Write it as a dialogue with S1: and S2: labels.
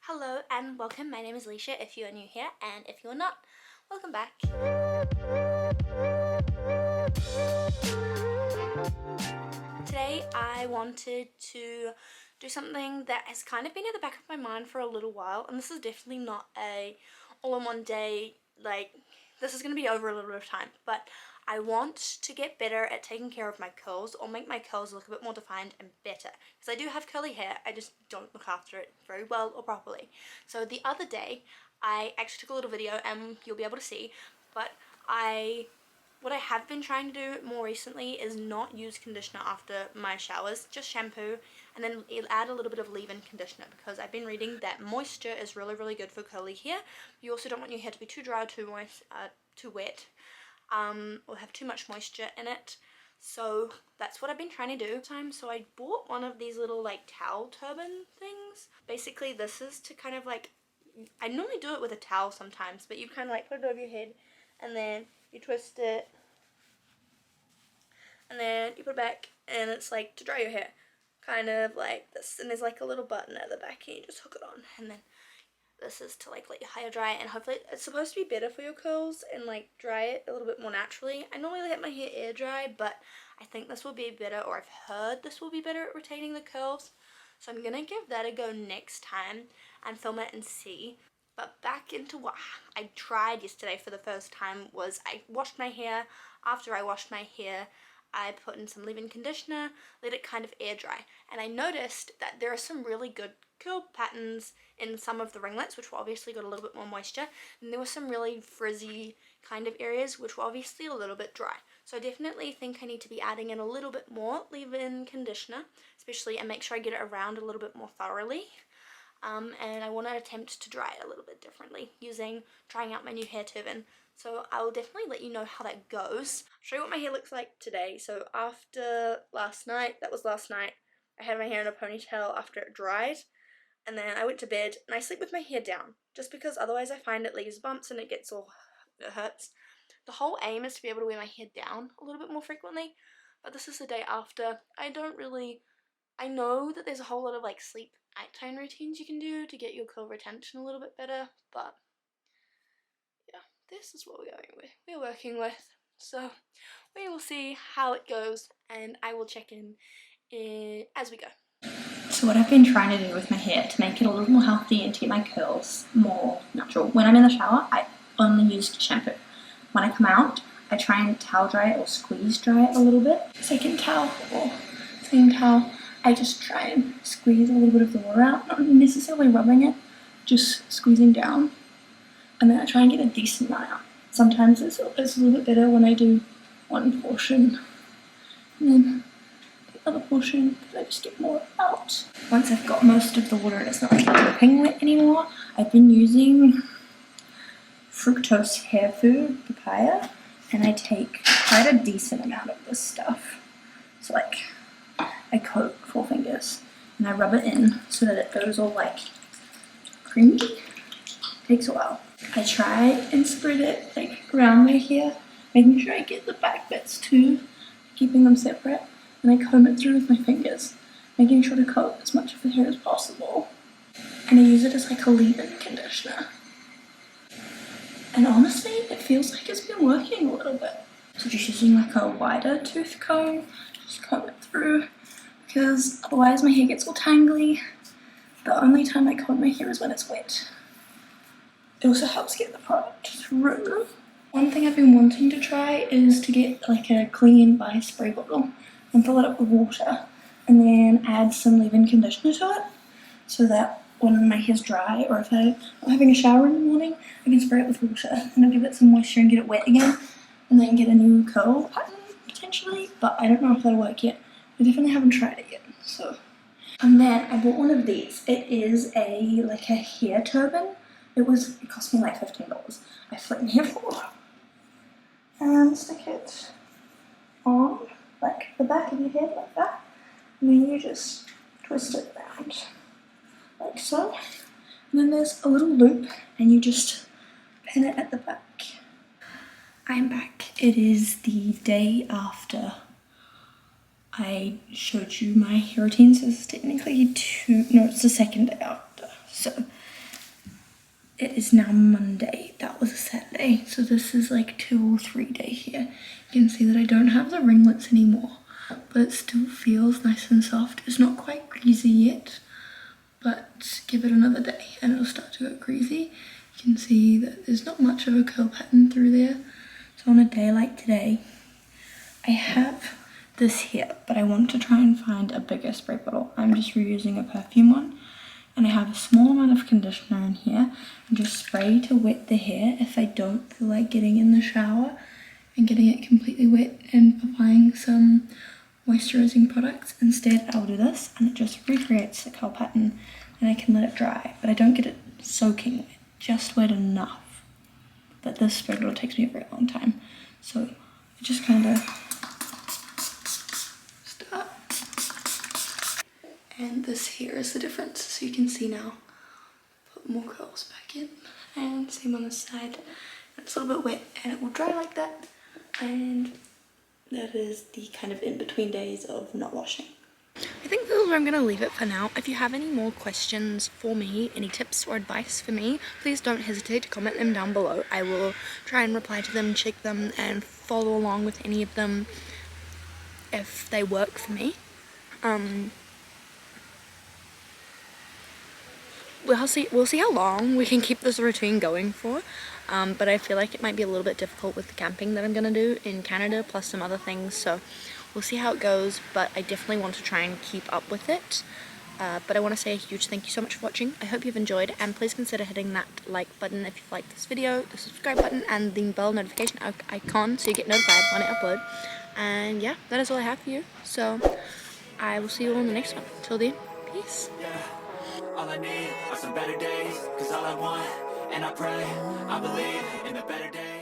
S1: Hello and welcome, my name is Aleisha if you are new here, and if you're not, welcome back. Today I wanted to do something that has kind of been at the back of my mind for a little while, and this is definitely not a all-in-one day, this is going to be over a little bit of time, but I want to get better at taking care of my curls, or make my curls look a bit more defined and better, because I do have curly hair, I just don't look after it very well or properly. So the other day I actually took a little video, and you'll be able to see, but what I have been trying to do more recently is not use conditioner after my showers, just shampoo, and then add a little bit of leave-in conditioner, because I've been reading that moisture is really good for curly hair. You also don't want your hair to be too dry or too moist, too wet, or have too much moisture in it. So that's what I've been trying to do. So I bought one of these little towel turban things. Basically this is to kind of I normally do it with a towel sometimes, but you kind of put it over your head and then you twist it and then you put it back, and it's to dry your hair, kind of like this, and there's a little button at the back and you just hook it on, and then this is to let your hair dry, and hopefully it's supposed to be better for your curls and dry it a little bit more naturally. I normally let my hair air dry, but I think this will be better, or I've heard this will be better at retaining the curls, so I'm gonna give that a go next time and film it and see. But back into what I tried yesterday for the first time was I washed my hair. After I washed my hair, I put in some leave-in conditioner, let it kind of air dry, and I noticed that there are some really good curl patterns in some of the ringlets, which were obviously got a little bit more moisture, and there were some really frizzy kind of areas which were obviously a little bit dry. So I definitely think I need to be adding in a little bit more leave-in conditioner, especially, and make sure I get it around a little bit more thoroughly. And I want to attempt to dry it a little bit differently trying out my new hair turban. So I will definitely let you know how that goes. I'll show you what my hair looks like today. So after last night, I had my hair in a ponytail after it dried, and then I went to bed and I sleep with my hair down, just because otherwise I find it leaves bumps and it hurts. The whole aim is to be able to wear my hair down a little bit more frequently, but this is the day after. I know that there's a whole lot of sleep nighttime routines you can do to get your curl retention a little bit better, but yeah, this is what we're working with. So we will see how it goes, and I will check in as we go.
S2: So what I've been trying to do with my hair to make it a little more healthy and to get my curls more natural, when I'm in the shower, I only use shampoo. When I come out, I try and towel dry it or squeeze dry it a little bit. Second towel or same towel, I just try and squeeze a little bit of the water out, not necessarily rubbing it, just squeezing down. And then I try and get a decent amount out. Sometimes it's a little bit better when I do one portion and then the other portion, because I just get more out. Once I've got most of the water and it's not dripping wet anymore, I've been using fructose hair food, papaya, and I take quite a decent amount of this stuff. So I coat 4 fingers and I rub it in so that it goes all creamy. Takes a while. I try and spread it around my hair, making sure I get the back bits too, keeping them separate, and I comb it through with my fingers, making sure to coat as much of the hair as possible. And I use it as a leave-in conditioner. And honestly, it feels like it's been working a little bit. So just using a wider tooth comb, just comb it through, because otherwise my hair gets all tangly. The only time I comb my hair is when it's wet. It also helps get the product through. One thing I've been wanting to try is to get a clean by spray bottle and fill it up with water, and then add some leave-in conditioner to it, so that when my hair's dry, or if I'm having a shower in the morning, I can spray it with water and it'll give it some moisture and get it wet again, and then get a new curl pattern potentially, but I don't know if that'll work yet. I definitely haven't tried it yet. So, and then I bought one of these. It is a hair turban. It cost me $15. I flip my hair forward and stick it on the back of your head like that, and then you just twist it around like so, and then there's a little loop and you just pin it at the back. I'm back. It is the day after I showed you my hair routine, so it's technically it's the second day after. So it is now Monday. That was a Saturday, so this is like 2 or 3 day here. You can see that I don't have the ringlets anymore, but it still feels nice and soft. It's not quite greasy yet, but give it another day and it'll start to go greasy. You can see that there's not much of a curl pattern through there. So on a day like today, I have this here, but I want to try and find a bigger spray bottle. I'm just reusing a perfume one, and I have a small amount of conditioner in here and just spray to wet the hair if I don't feel like getting in the shower and getting it completely wet and applying some moisturizing products. Instead, I'll do this and it just recreates the curl pattern and I can let it dry, but I don't get it soaking wet, just wet enough. But this spray bottle takes me a very long time, so I just kind of start. And this here is the difference, so you can see now. Put more curls back in, and same on this side. It's a little bit wet and it will dry like that, and that is the kind of in-between days of not washing. I think this is where I'm going to leave it for now. If you have any more questions for me, any tips or advice for me, please don't hesitate to comment them down below. I will try and reply to them, check them, and follow along with any of them if they work for me. We'll see how long we can keep this routine going for, but I feel like it might be a little bit difficult with the camping that I'm gonna do in Canada, plus some other things, so we'll see how it goes, but I definitely want to try and keep up with it. But I want to say a huge thank you so much for watching. I hope you've enjoyed, and please consider hitting that like button if you've liked this video, the subscribe button, and the bell notification icon so you get notified when I upload. And yeah, that is all I have for you, so I will see you all in the next one. Till then, peace.
S3: All I need are some better days, 'cause all I want, and I pray, I believe in the better days.